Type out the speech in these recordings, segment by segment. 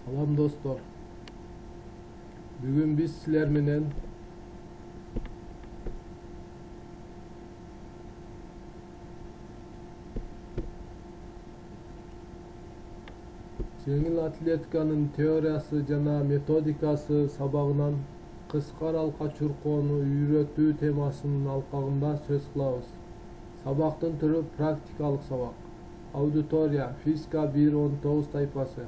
Salam dostlar. Bugün biz sizler menen жеңил атлетиканын теориясы жана методикасы сабагынан кыска аралыкка чуркоону үйрөтүү темасынын алкагында сөз кылабыз. Сабактын түрү практикалык сабак. Аудитория физика 1-19 тайпасы.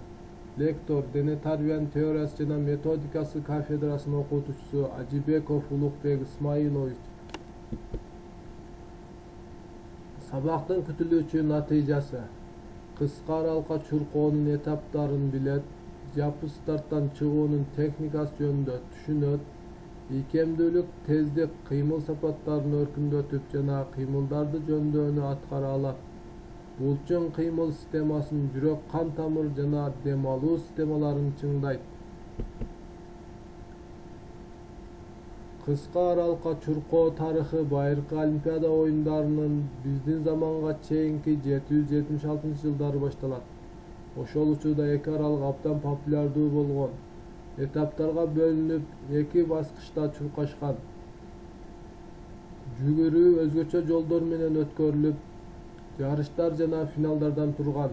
Лектор дене тарбиянын теориясы жана методикасы кафедрасынын окутуучусу Ажибеков Улукбек Исмаилович. Сабактын күтүлүүчү натыйжасы: кыска аралыкка чуркоонун этаптарын билет, жапы старттан чыгуунун техникасы жөнүндө түшүнөт, ийкемдүүлүк, тездик, кыймыл сапаттарын өркүндөтүп жана кыймылдарды жөндөөнү аткара алат. Булчун кыймыл системасын, жүрөк, кан тамыр жана дем алуу системаларын чыңдайт. Кыска аралыкка чуркоо тарыхы байыркы Олимпиада оюндарынын биздин заманга чейинки 776-жылдары башталат. Ошол учурда эки аралык абдан популярдуу болгон. Этаптарга бөлүнүп, эки баскычта чуркашкан. Жүгүрүү өзгөчө жолдор менен өткөрүлүп, жарыштар жана финалдардан турган.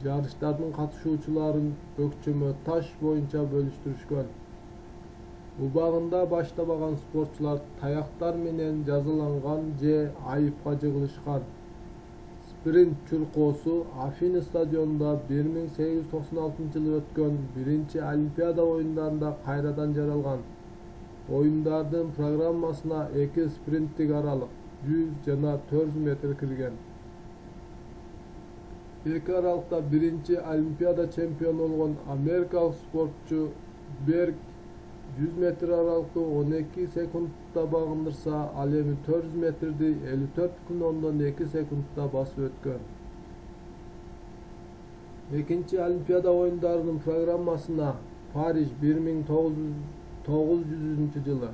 Жарыштардын катышуучуларын өкчөмө таш боюнча бөлүштүрүшкөн. Убагында баштабаган спортчулар таяктар менен жазаланган же айыпка жыгылышкан. Спринт чуркоосу Афины стадионунда 1896-жылы өткөн биринчи Олимпиада оюндарында кайрадан жаралган. Оюндардын программасына эки спринттик аралык 100 жана 400 метр кирген. Эки аралыкта биринчи Олимпиада чемпиону болгон америкалык спортчу Берг 100 метр аралыкты 12 секундта багындырса, ал эми 400 метрди 54,2 секундта басып өткөн. Экинчи Олимпиада оюндарынын программасына Париж 1900-жылы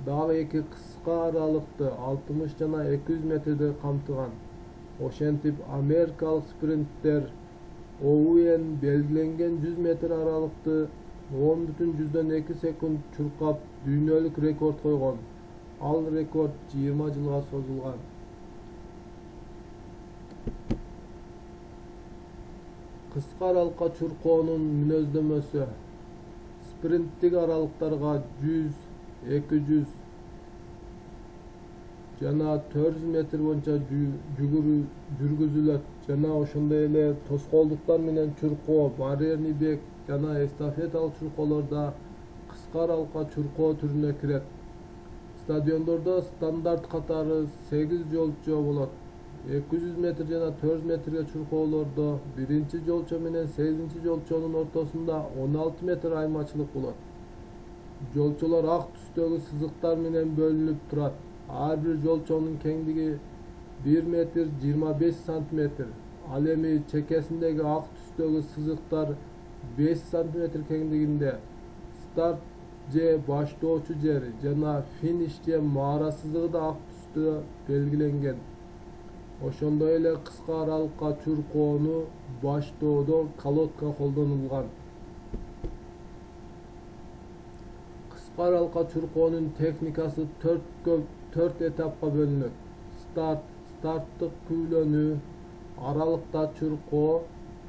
дагы эки кыска аралыкты 60 жана 200 метрди камтыган. Ошентип америкалык спринттер Оуэн белгиленген 100 метр аралыкты 10,2 секунд чуркап дүйнөлүк рекорд койгон. Ал рекорд 20 жылга созулган. Кыска аралыкка чуркоонун мүнөздөмөсү: спринттик аралыктарга 100, 200 жана 400 метр боюнча жүгүрүү жүргүзүлөт жана ошондой эле тоскоолдуктар менен чуркоо, барьерный бег жана эстафеталык чуркоолорда кыска аралыкка чуркоо түрүнө кирет. Стадиондордо стандарт катары 8 жолчо болот. 200 метр жана 400 метрге чуркоолордо биринчи жолчо менен 8-чи жолчонун ортосунда 16 метр айырмачылык болот. Жолчолор ак түстөгү сызыктар менен бөлүнүп турат. Ар бир жолчонун кеңдиги 1 метр 25 сантиметр. Ал эми чекесиндеги ак түстөгү сызыктар 5 сантиметр кеңдигинде. Старт же баштоочу жер жана финиш же маара сызыгы да ак түстө белгиленген. Ошондой эле кыска аралыкка чуркоону баштоодо колодка колдонулган. Кыска аралыкка чуркоонун техникасы 4 этапка бөлүнөт. Старттык күүлөнүү, аралыкта чуркоо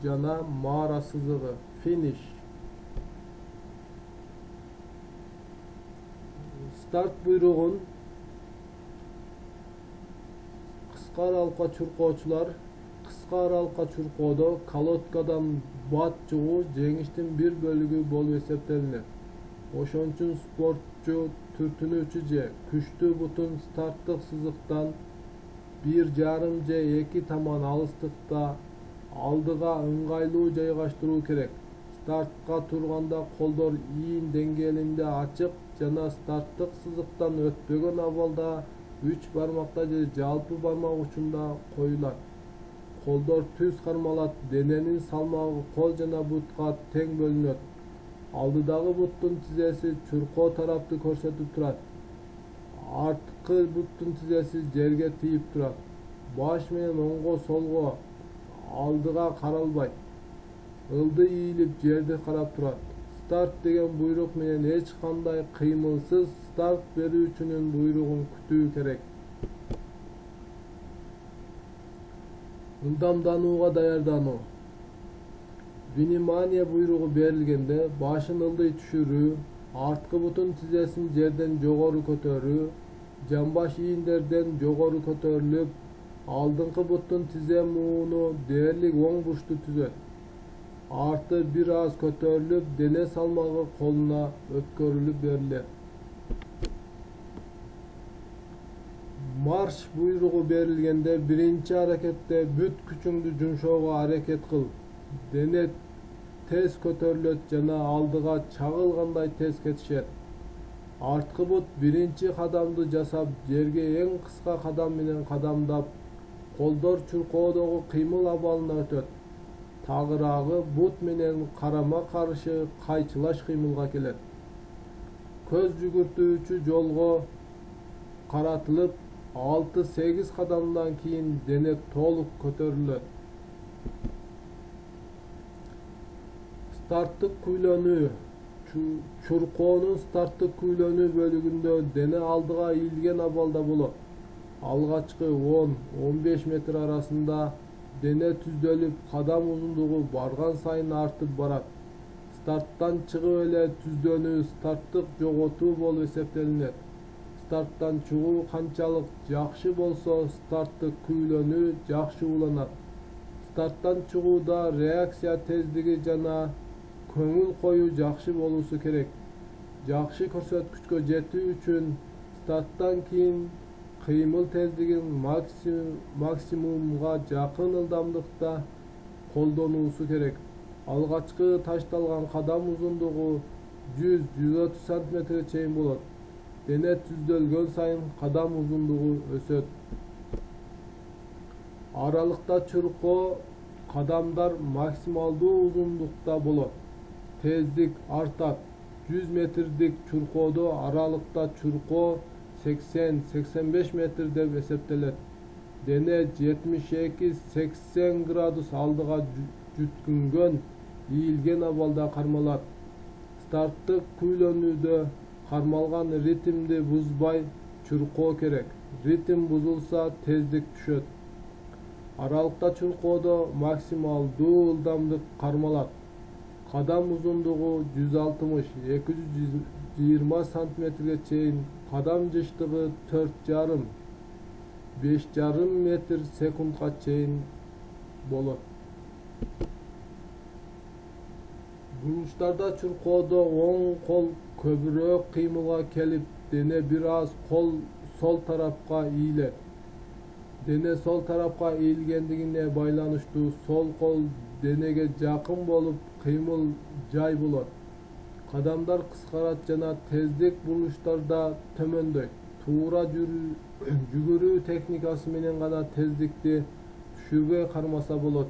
жана маара сызыгы, финиш. Старт буйругун кыска аралыкка чуркоочулар кыска аралыкка чуркоодо колодкадан бат чыгуу жеңиштин бир бөлүгү болуп эсептелинет. Ошон үчүн спортчу түртүнүүчү же күчтүү бутун старттык сызыктан 1,5 же 2 таман алыстыкта алдыга ыңгайлуу жайгаштыруу керек. Стартка турганда колдор ийин деңгээлинде ачык жана старттык сызыктан өтпөгөн абалда 3 бармакта же жалпы бармак учунда коюлат. Колдор түз кармалат, дененин салмагы кол жана бутка тең бөлүнөт. Алдыдагы буттун тизеси чуркоо тарапты көрсөтүп турат. Арткы буттун тизеси жерге тийип турат. Баш менен оңго солго алдыга каралбайт. ылды ийилип жерди карап турат. Старт деген буйрук менен эч кандай кыймылсыз старт берүүчүнүн буйругун күтүү керек. Ылдамданууга даярдануу. Внимание буйругу берилгенде башын ылдый түшүрүү, арткы бутун тизесин жерден жогору көтөрүү, жамбаш ийиндерден жогору көтөрүлүп, алдыңкы буттун тизе мууну дээрлик оң бурчтуу түзөт. Арты бир аз көтөрүлүп, дене салмагы колуна өткөрүлүп берилет. Марш буйругу берилгенде биринчи аракетте бүт күчүңдү жумшоого аракет кыл. Дене тез көтөрүлөт жана алдыга чагылгандай тез кетишет. Арткы бут биринчи кадамды жасап, жерге эң кыска кадам менен кадамдап, колдор чуркоодогу кыймыл абалына өтөт. Тагыраагы бут менен карама каршы кайчылаш кыймылга келет. Көз жүгүртүүчү жолго каратылып, 6-8 кадамдан кийин дене толук көтөрүлөт. Старттык күйлөнүү. Чуркоонун старттык күйлөнүү бөлүгүндө дене алдыга ийилген абалда болот. Алгачкы 10-15 метр арасында дене түздөлүп, кадам узундугу барган сайын артып барат. Старттан чыгып эле түздөнүү старттык жоготуу болуп эсептелинет. Старттан чыгуу канчалык жакшы болсо, старттык күйлөнүү жакшы уланат. Старттан чыгууда реакция тездиги жана көңүл коюу жакшы болуусу керек. Жакшы көрсөткүчкө жетүү үчүн старттан кийин кыймыл тездигин максимумга жакын ылдамдыкта колдонуусу керек. Алгачкы ташталган кадам узундугу 100-130 сантиметрге чейин болот. Дене түздөлгөн сайын кадам узундугу өсөт. Аралыкта чуркоо кадамдар максималдуу узундукта болот. Тездик артат. 100 метрдик чуркоодо аралыкта чуркоо 80-85 метр деп эсептелет. Дене 72-80 градус алдыга жүткүнгөн, ийилген абалда кармалат. Старттык күйлөнүүдө кармалган ритмди бузбай чуркоо керек. Ритм бузулса, тездик түшөт. Аралыкта чуркоодо максималдуу ылдамдык кармалат. Кадам узундугу 160-220 сантиметрге чейин, кадам жыштыгы 4,5-5,5 метр секундга чейин болот. Бурулуштарда чуркоодо оң кол көбүрөөк кыймылга келип, дене бир аз сол тарапка ийилет. Дене сол тарапка ийилгендигине байланыштуу сол кол денеге жакын болуп, кыймыл жай болот. Кадамдар кыскарат жана тездик бурулуштарда төмөндөйт. Туура жүгүрүү техникасы менен гана тездикти түшүрбөй кармаса болот.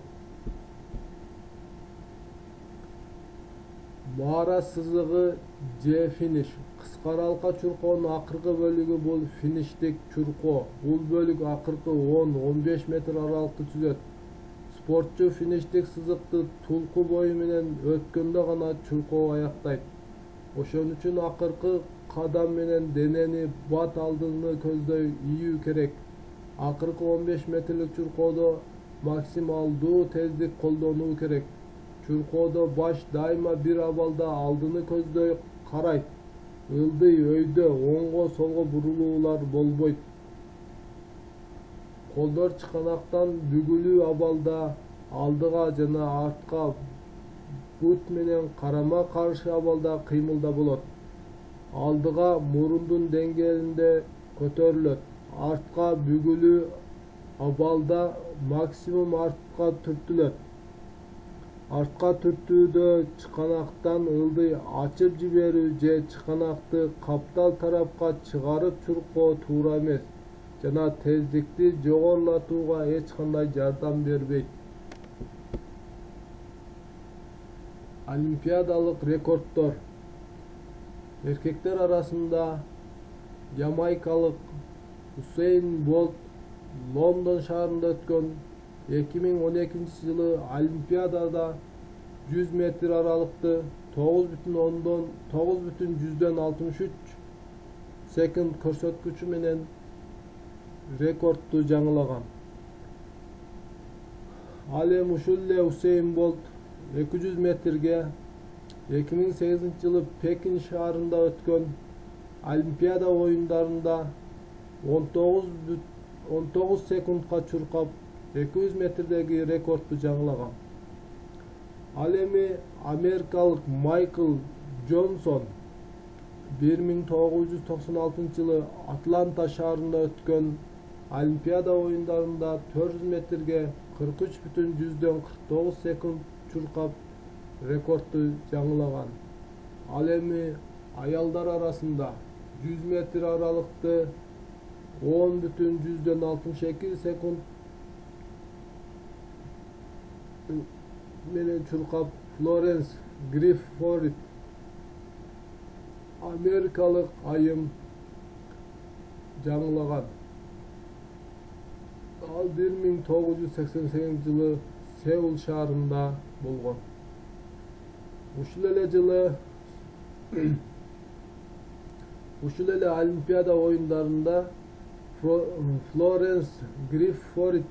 Мара сызыгы же финиш. Кыскар алка чуркоонун акыркы бөлүгү бул фиништик чуркоо. Бул бөлүк акыркы 10-15 метр аралыкты түзөт. Спортчу фиништик сызыкты тулку бою менен өткөндө гана чуркоо аяктайт. Ошон үчүн акыркы кадам менен денени бат алдыны көздөй ийүү керек. Акыркы 15 метрлик чуркоодо максималдуу тездик колдонуу керек. Чуркоодо баш дайыма бир абалда алдыны көздөй карайт. Ылдый өйдө оңго солго бурулуулар болбойт. Колдор чыканактан бүгүлүү абалда алдыга жана артка бут менен карама каршы абалда кыймылда болот. Алдыга мурундун деңгээлинде көтөрүлөт. Артка бүгүлүү абалда максимум артка түртүлөт. Артка түртүүдө чыканактан ылдый ачып жиберүү же чыканакты каптал тарапка чыгарып чуркоо туура эмес жана тездикти жогорулатууга эч кандай жардам бербейт. Олимпиадалык рекорддор. Эркектер арасында ямайкалык Усейн Болт Лондон шаарында өткөн 2012 жылы Олимпиадада 100 metr aralıkta 9,63 sekund көрсөткүчү менен рекордду жаңылаган. Ал эми ушул эле Усейн Болт 200 метрге 2008-жылы Пекин шаарында өткөн Олимпиада оюндарында 19 секундка чуркап 200 метрдеги рекордду жаңылаган. Ал эми америкалык Майкл Джонсон 1996-жылы Атланта шаарында өткөн Олимпиада оюндарында 400 метрге 43,49 секунд чуркап рекордду жаңылаган. Ал эми аялдар арасында 100 метр аралыкты 10,62 секунд менен чуркап Флоренс Гриффорд америкалык айым жаңылаган. Ал 1988-жылы Сеул шаарында болгон. Ушул эле Олимпиада оюндарында Флоренс Гриффорд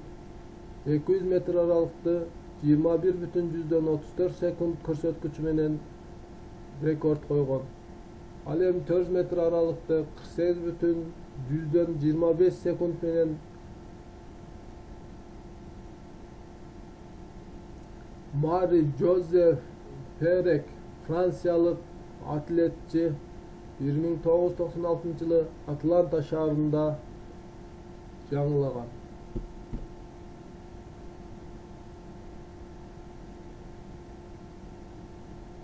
200 метр аралыкты 21,34 секунд көрсөткүчү менен рекорд койгон. Ал эми 400 метр аралыкты 48,25 секунд менен Мари Жозеф Перек франциялык атлетчи 1996-жылы Атланта шаарында жаңылаган.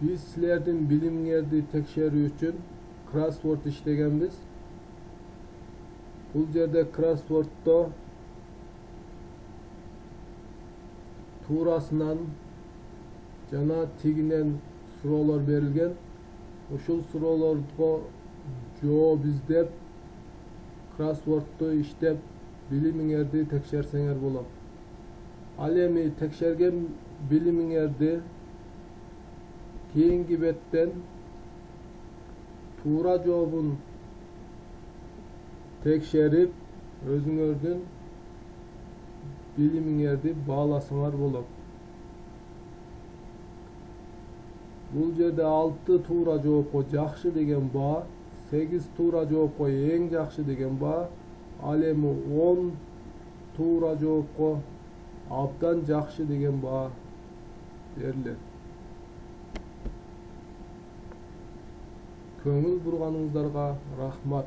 Биз силердин билимиңерди текшерүү үчүн кроссворд иштегенбиз. Бул жерде кроссвордто туурасынан жана тигинен суроолор берилген. Ушул суроолорго жооп издеп, кроссвордду иштеп, билимиңерди текшерсеңер болот. Ал эми текшерген билимиңерди кийинки беттен туура жообун текшерип, өзүңөрдүн билимиңерди бааласаңар болот. Бул жерде 6 туура жоопко жакшы деген баа, 8 туура жоопко эң жакшы деген баа, ал эми 10 туура жоопко абдан жакшы деген баа берилет. Көңүл бурганыңыздарга рахмат.